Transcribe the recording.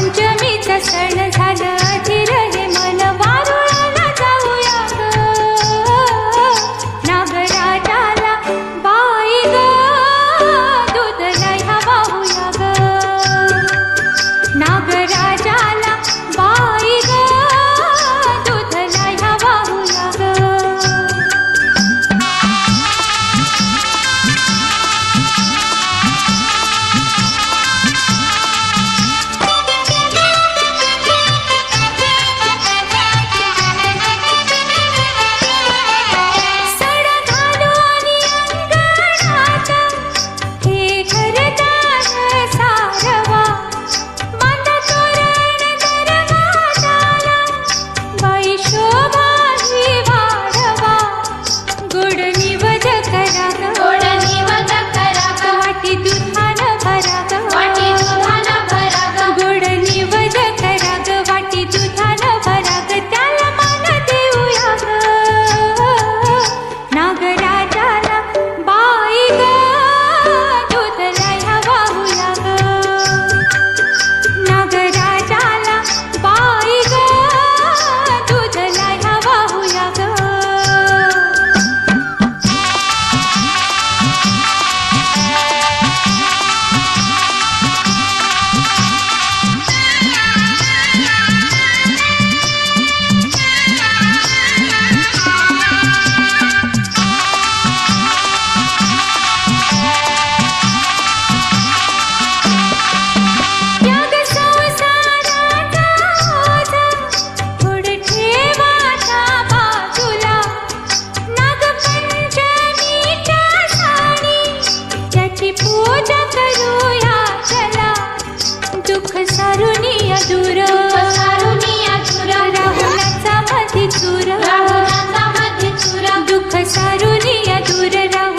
नागपंचमीचा सण झाला धीर हे मन वारुळाला जाऊया ग नागराजाला बाई ग दूध न्यायला वाहूया ग नागराजाला बाई ग दूध न्यायला वाहूया ग दुःख सारुनिया दूर राहुलाचा मधी चूर दुःख सारुनिया दूर राहुल